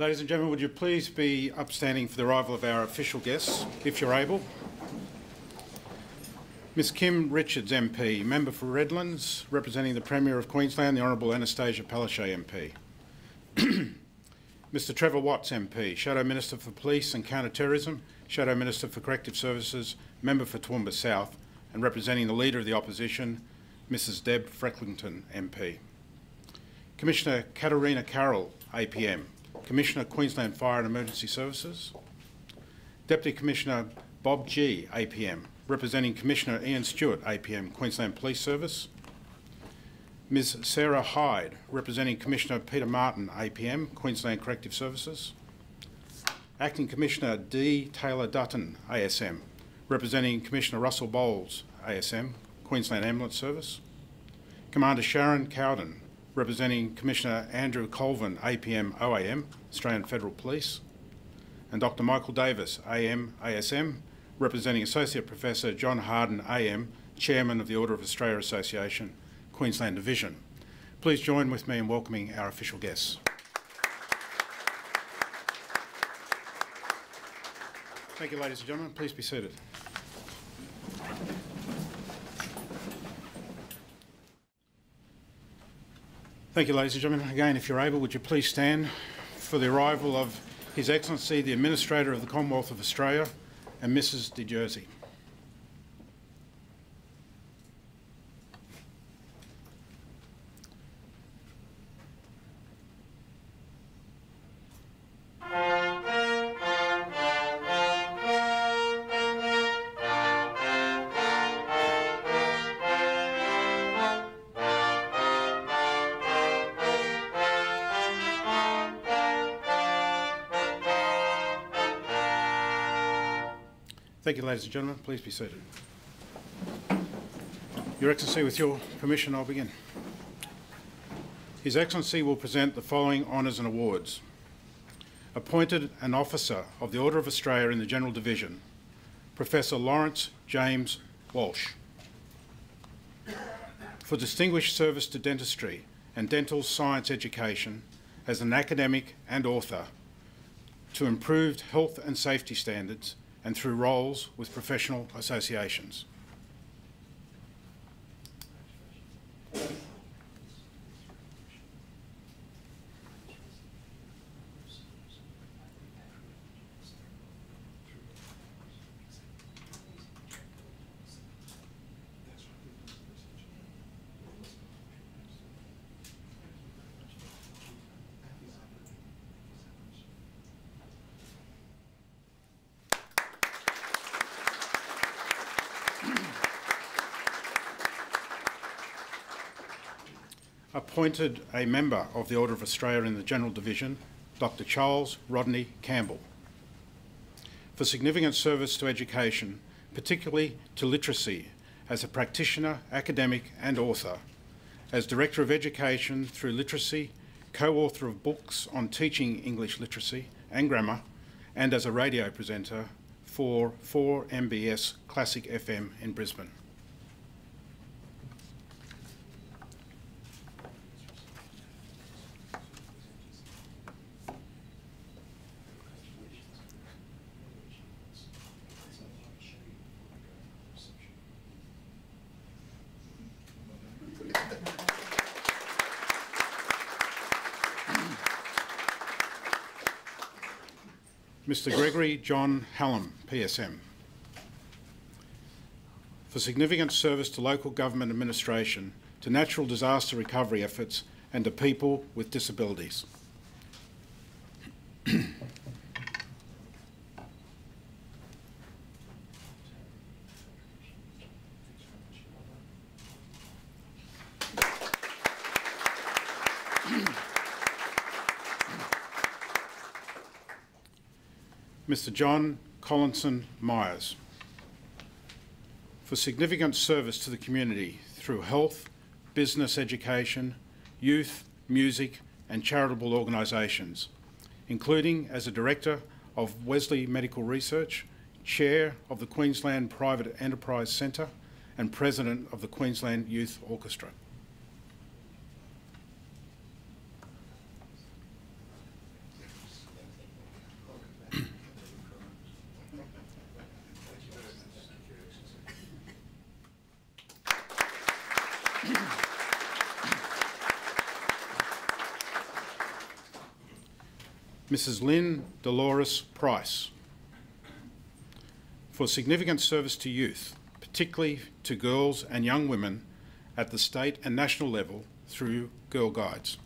Ladies and gentlemen, would you please be upstanding for the arrival of our official guests, if you're able. Ms Kim Richards MP, Member for Redlands, representing the Premier of Queensland, the Honourable Anastasia Palaszczuk MP. Mr Trevor Watts MP, Shadow Minister for Police and Counter-Terrorism, Shadow Minister for Corrective Services, Member for Toowoomba South, and representing the Leader of the Opposition, Mrs Deb Frecklington MP. Commissioner Katarina Carroll, APM, Commissioner Queensland Fire and Emergency Services. Deputy Commissioner Bob G, APM, representing Commissioner Ian Stewart, APM, Queensland Police Service. Ms Sarah Hyde, representing Commissioner Peter Martin, APM, Queensland Corrective Services. Acting Commissioner D Taylor Dutton, ASM, representing Commissioner Russell Bowles, ASM, Queensland Ambulance Service. Commander Sharon Cowden, representing Commissioner Andrew Colvin, APM OAM, Australian Federal Police. And Dr Michael Davis, AM ASM, representing Associate Professor John Harden, AM, Chairman of the Order of Australia Association, Queensland Division. Please join with me in welcoming our official guests. Thank you, ladies and gentlemen. Please be seated. Thank you, ladies and gentlemen. Again, if you're able, would you please stand for the arrival of His Excellency, the Administrator of the Commonwealth of Australia, and Mrs De Jersey. Thank you, ladies and gentlemen. Please be seated. Your Excellency, with your permission, I'll begin. His Excellency will present the following honours and awards. Appointed an Officer of the Order of Australia in the General Division, Professor Lawrence James Walsh. For distinguished service to dentistry and dental science education as an academic and author to improved health and safety standards and through roles with professional associations. Appointed a Member of the Order of Australia in the General Division, Dr Charles Rodney Campbell. For significant service to education, particularly to literacy, as a practitioner, academic and author, as Director of Education through Literacy, co-author of books on teaching English literacy and grammar, and as a radio presenter for 4MBS Classic FM in Brisbane. Mr Gregory John Hallam, PSM. For significant service to local government administration, to natural disaster recovery efforts and to people with disabilities. Mr John Collinson Myers. For significant service to the community through health, business education, youth, music and charitable organisations, including as a Director of Wesley Medical Research, Chair of the Queensland Private Enterprise Centre and President of the Queensland Youth Orchestra. Mrs. Lynn Dolores Price, for significant service to youth, particularly to girls and young women at the state and national level through Girl Guides.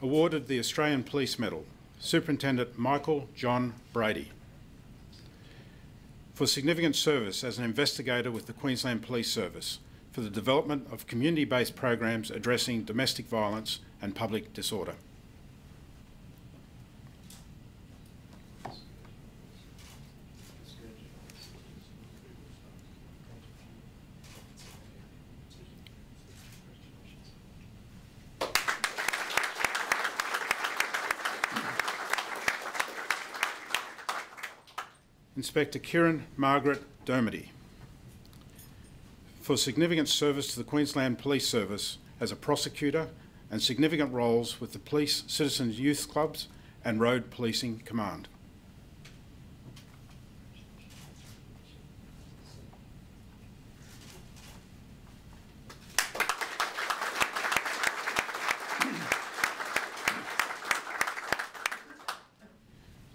Awarded the Australian Police Medal, Superintendent Michael John Brady, for significant service as an investigator with the Queensland Police Service for the development of community-based programs addressing domestic violence and public disorder. Inspector Kieran Margaret Dermody, for significant service to the Queensland Police Service as a prosecutor and significant roles with the Police Citizens Youth Clubs and Road Policing Command.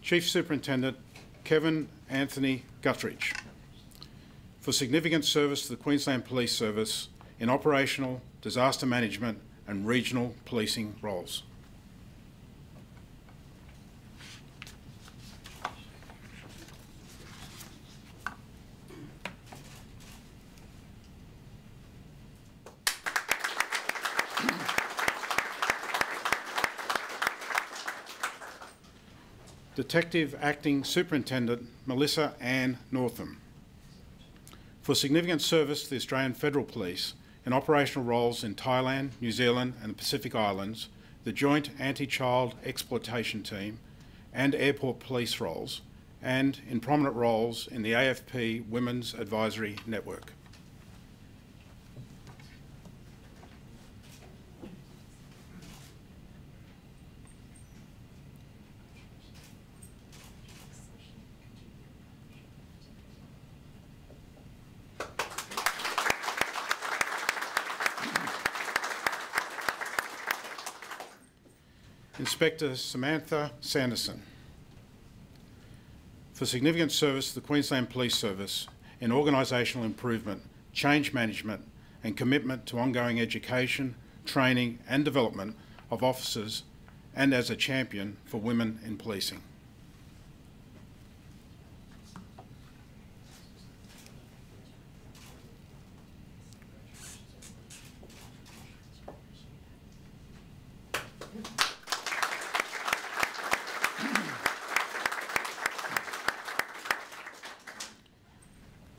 Chief Superintendent Kevin Anthony Guthridge, for significant service to the Queensland Police Service in operational, disaster management and regional policing roles. Detective Acting Superintendent Melissa Ann Northam, for significant service to the Australian Federal Police in operational roles in Thailand, New Zealand and the Pacific Islands, the Joint Anti-Child Exploitation Team and airport police roles, and in prominent roles in the AFP Women's Advisory Network. Inspector Samantha Sanderson, for significant service to the Queensland Police Service in organisational improvement, change management and commitment to ongoing education, training and development of officers and as a champion for women in policing.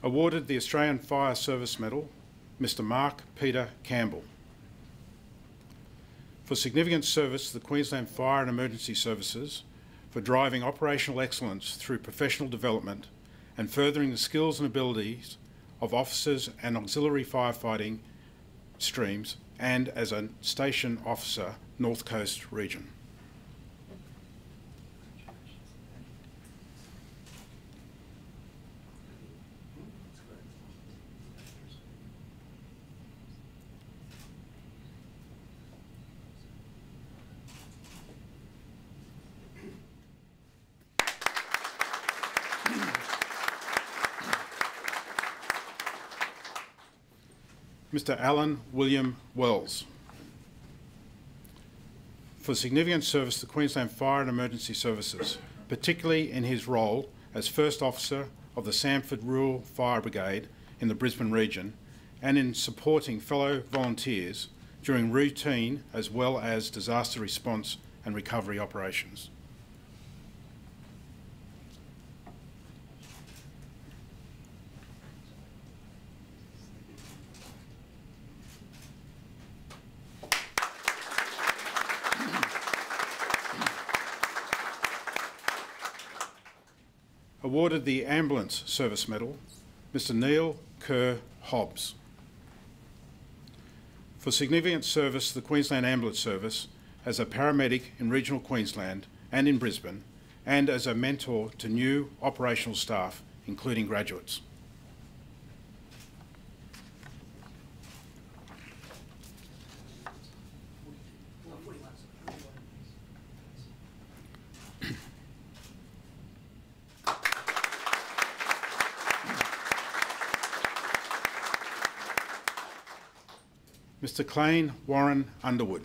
Awarded the Australian Fire Service Medal, Mr. Mark Peter Campbell, for significant service to the Queensland Fire and Emergency Services for driving operational excellence through professional development and furthering the skills and abilities of officers and auxiliary firefighting streams, and as a station officer, North Coast Region. Mr. Alan William Wells, for significant service to Queensland Fire and Emergency Services, particularly in his role as First Officer of the Samford Rural Fire Brigade in the Brisbane region and in supporting fellow volunteers during routine as well as disaster response and recovery operations. Awarded the Ambulance Service Medal, Mr Neil Kerr Hobbs. For significant service to the Queensland Ambulance Service as a paramedic in regional Queensland and in Brisbane, and as a mentor to new operational staff, including graduates. Mr Clane Warren Underwood.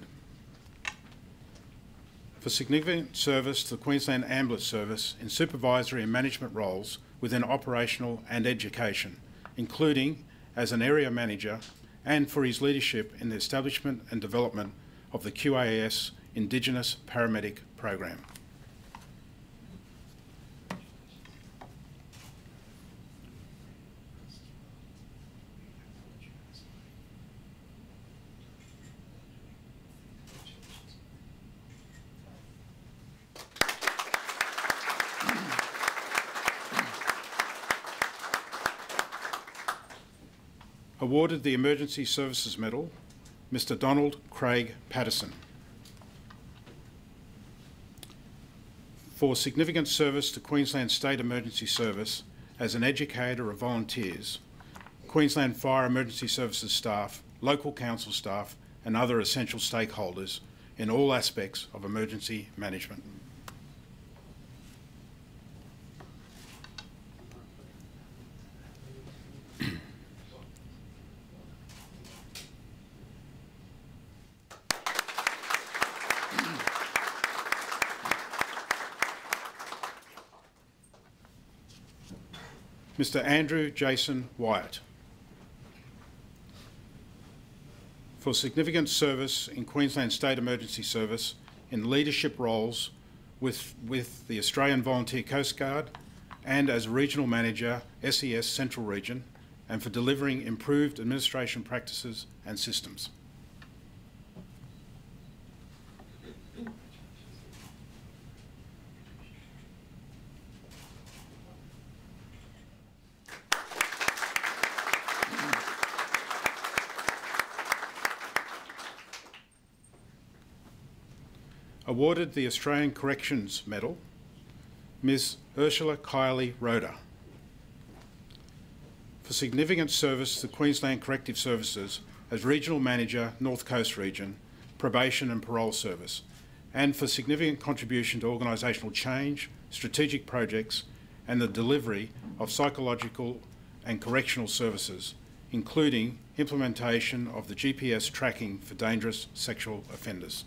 For significant service to the Queensland Ambulance Service in supervisory and management roles within operational and education, including as an area manager, and for his leadership in the establishment and development of the QAS Indigenous Paramedic Program. Awarded the Emergency Services Medal, Mr Donald Craig Patterson. For significant service to Queensland State Emergency Service as an educator of volunteers, Queensland Fire Emergency Services staff, local council staff and other essential stakeholders in all aspects of emergency management. Mr Andrew Jason Wyatt. For significant service in Queensland State Emergency Service in leadership roles with the Australian Volunteer Coast Guard and as Regional Manager, SES Central Region, and for delivering improved administration practices and systems. Awarded the Australian Corrections Medal, Ms Ursula Kiley Roeder. For significant service to Queensland Corrective Services as Regional Manager, North Coast Region, Probation and Parole Service, and for significant contribution to organisational change, strategic projects and the delivery of psychological and correctional services, including implementation of the GPS tracking for dangerous sexual offenders.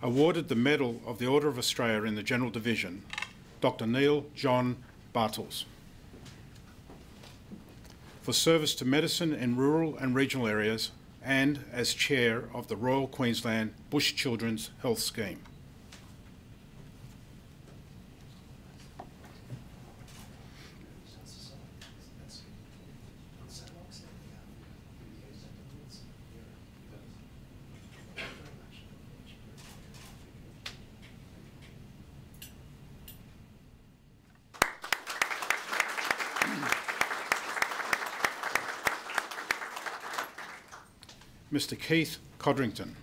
Awarded the Medal of the Order of Australia in the General Division, Dr Neil John Bartels. For service to medicine in rural and regional areas and as Chair of the Royal Queensland Bush Children's Health Scheme. Mr Keith Codrington.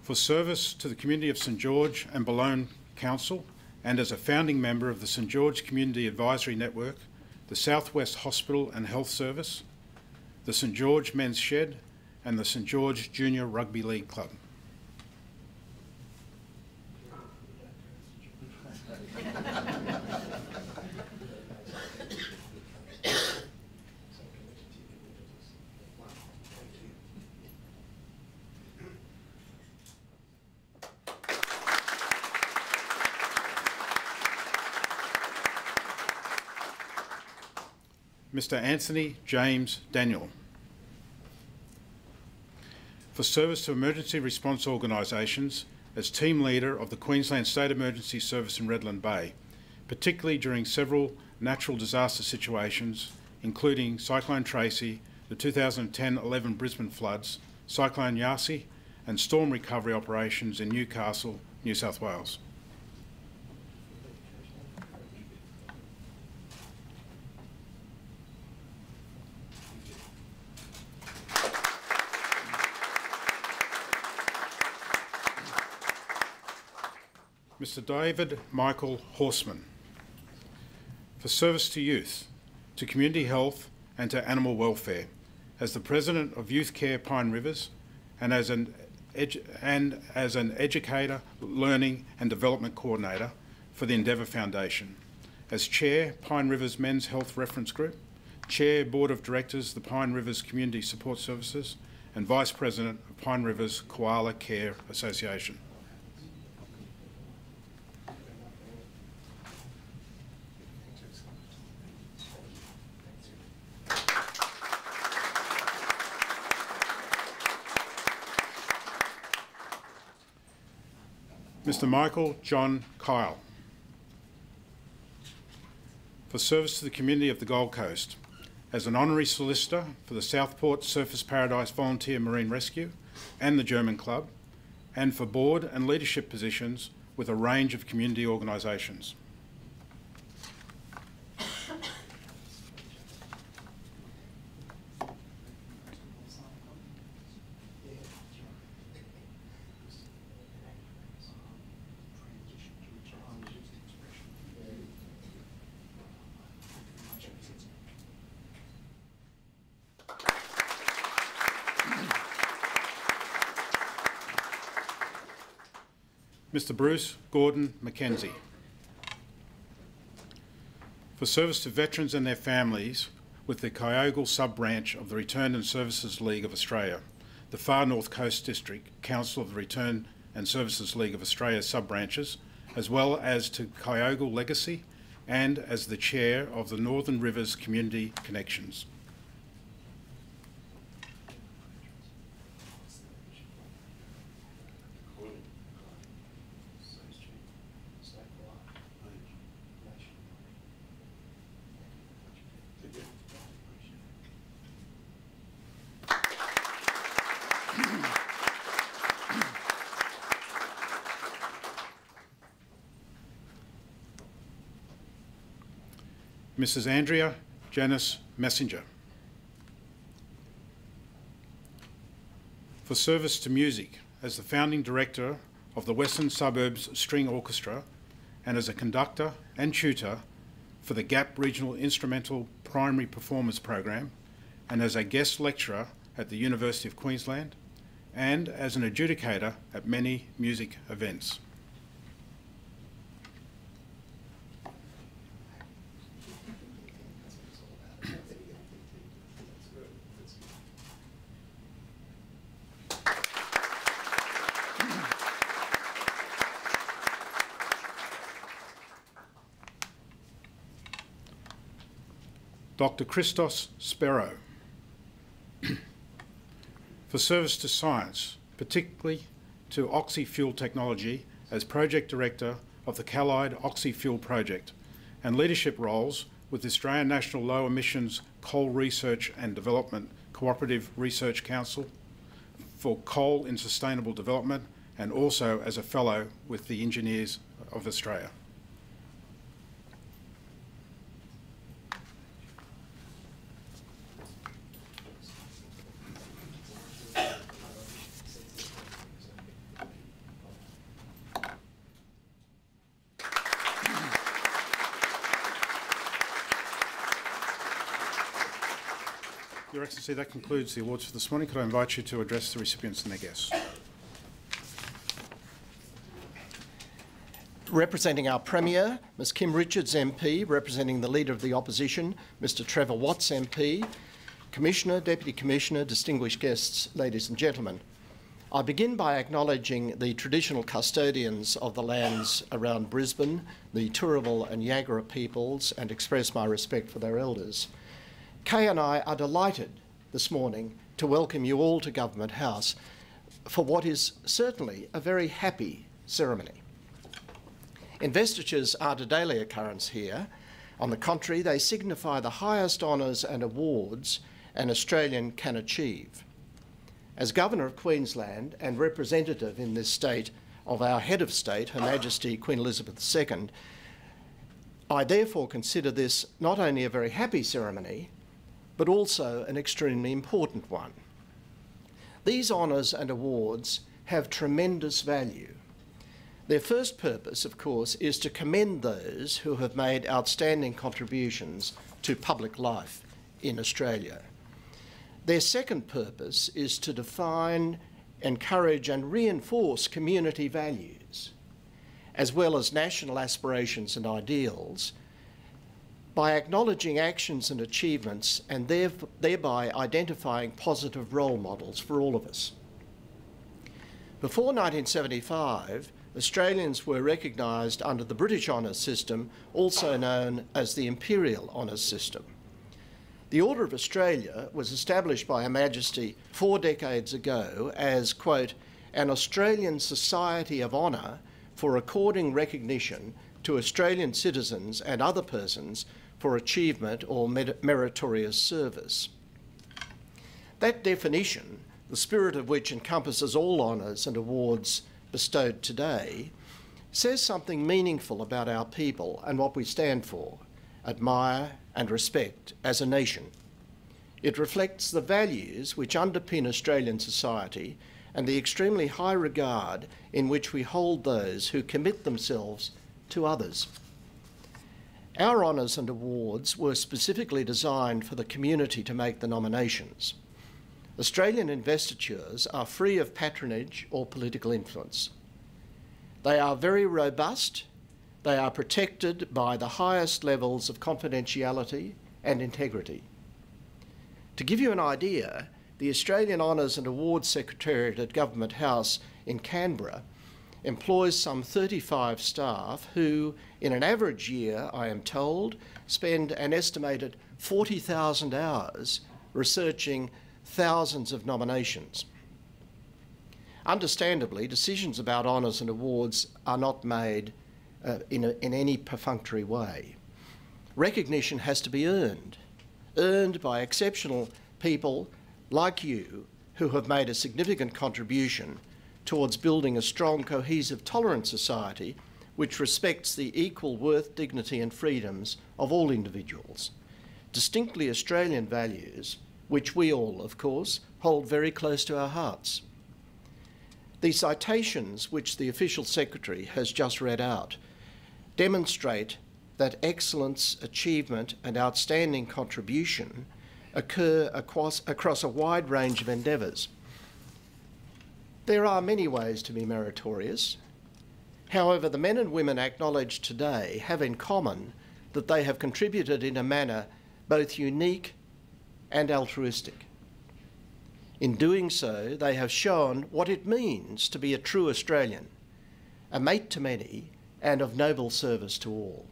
For service to the community of St George and Boulogne Council and as a founding member of the St George Community Advisory Network, the South West Hospital and Health Service, the St George Men's Shed and the St George Junior Rugby League Club. Mr Anthony James Daniel. for service to emergency response organisations as team leader of the Queensland State Emergency Service in Redland Bay, particularly during several natural disaster situations, including Cyclone Tracy, the 2010-11 Brisbane floods, Cyclone Yasi, and storm recovery operations in Newcastle, New South Wales. Mr. David Michael Horseman, for service to youth, to community health and to animal welfare, as the President of Youth Care Pine Rivers and as an educator, learning and development coordinator for the Endeavour Foundation, as Chair, Pine Rivers Men's Health Reference Group, Chair, Board of Directors, the Pine Rivers Community Support Services, and Vice President of Pine Rivers Koala Care Association. Mr. Michael John Kyle, for service to the community of the Gold Coast as an honorary solicitor for the Southport Surfers Paradise Volunteer Marine Rescue and the German Club, and for board and leadership positions with a range of community organisations. Mr. Bruce Gordon Mackenzie, for service to veterans and their families with the Kyogle sub-branch of the Return and Services League of Australia, the Far North Coast District Council of the Return and Services League of Australia sub-branches, as well as to Kyogle Legacy and as the Chair of the Northern Rivers Community Connections. Mrs. Andrea Janice Messenger, for service to music as the founding director of the Western Suburbs String Orchestra and as a conductor and tutor for the Gap Regional Instrumental Primary Performers Program and as a guest lecturer at the University of Queensland and as an adjudicator at many music events. Dr. Christos Sparrow, for service to science, particularly to oxy-fuel technology as Project Director of the Callide Oxy-Fuel Project and leadership roles with the Australian National Low Emissions Coal Research and Development Cooperative Research Council for Coal in Sustainable Development and also as a Fellow with the Engineers of Australia. Your Excellency, that concludes the awards for this morning. Could I invite you to address the recipients and their guests? Representing our Premier, Ms Kim Richards MP, representing the Leader of the Opposition, Mr Trevor Watts MP, Commissioner, Deputy Commissioner, distinguished guests, ladies and gentlemen. I begin by acknowledging the traditional custodians of the lands around Brisbane, the Turrbal and Yagara peoples, and express my respect for their elders. Kay and I are delighted this morning to welcome you all to Government House for what is certainly a very happy ceremony. Investitures aren't a daily occurrence here. On the contrary, they signify the highest honours and awards an Australian can achieve. As Governor of Queensland and representative in this state of our head of state, Her Majesty Queen Elizabeth II, I therefore consider this not only a very happy ceremony, but also an extremely important one. These honours and awards have tremendous value. Their first purpose, of course, is to commend those who have made outstanding contributions to public life in Australia. Their second purpose is to define, encourage and reinforce community values, as well as national aspirations and ideals, by acknowledging actions and achievements and thereby identifying positive role models for all of us. Before 1975, Australians were recognised under the British honours system, also known as the Imperial Honours System. The Order of Australia was established by Her Majesty 4 decades ago as, quote, an Australian Society of Honour for according recognition to Australian citizens and other persons for achievement or meritorious service. That definition, the spirit of which encompasses all honours and awards bestowed today, says something meaningful about our people and what we stand for, admire and respect as a nation. It reflects the values which underpin Australian society and the extremely high regard in which we hold those who commit themselves to others. Our honours and awards were specifically designed for the community to make the nominations. Australian investitures are free of patronage or political influence. They are very robust. They are protected by the highest levels of confidentiality and integrity. To give you an idea, the Australian Honours and Awards Secretariat at Government House in Canberra employs some 35 staff who, in an average year, I am told, spend an estimated 40,000 hours researching thousands of nominations. Understandably, decisions about honours and awards are not made in any perfunctory way. Recognition has to be earned by exceptional people like you who have made a significant contribution towards building a strong, cohesive, tolerant society which respects the equal worth, dignity and freedoms of all individuals. Distinctly Australian values, which we all, of course, hold very close to our hearts. The citations which the Official Secretary has just read out demonstrate that excellence, achievement and outstanding contribution occur across a wide range of endeavours. There are many ways to be meritorious. However, the men and women acknowledged today have in common that they have contributed in a manner both unique and altruistic. In doing so, they have shown what it means to be a true Australian, a mate to many and of noble service to all.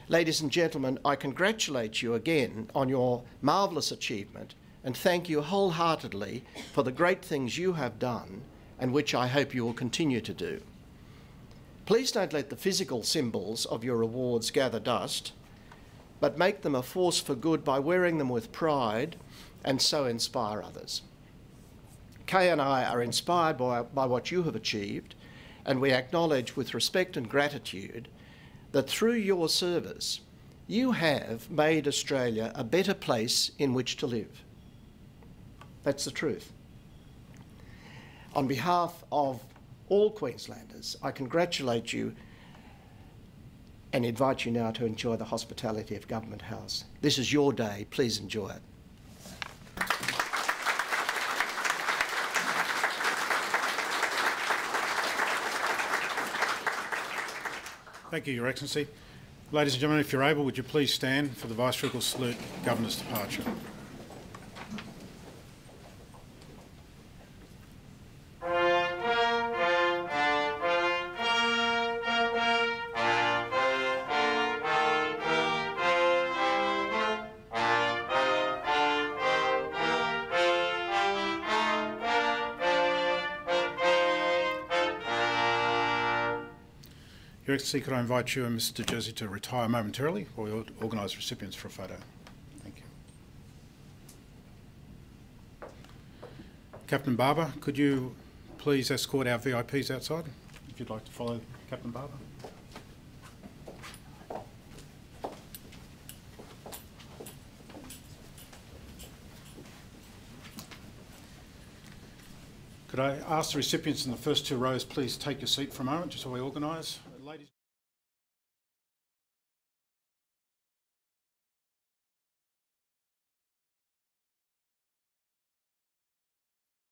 Ladies and gentlemen, I congratulate you again on your marvellous achievement and thank you wholeheartedly for the great things you have done and which I hope you will continue to do. Please don't let the physical symbols of your awards gather dust, but make them a force for good by wearing them with pride and so inspire others. Kay and I are inspired by what you have achieved, and we acknowledge with respect and gratitude that through your service, you have made Australia a better place in which to live. That's the truth. On behalf of all Queenslanders, I congratulate you and invite you now to enjoy the hospitality of Government House. This is your day. Please enjoy it. Thank you, Your Excellency. Ladies and gentlemen, if you're able, would you please stand for the Vice-Regal salute, Governor's departure. Your Excellency, could I invite you and Mr Jersey to retire momentarily while we organise recipients for a photo? Thank you. Captain Barber, could you please escort our VIPs outside, if you'd like to follow Captain Barber? Could I ask the recipients in the first two rows, please take your seat for a moment, just while we organise.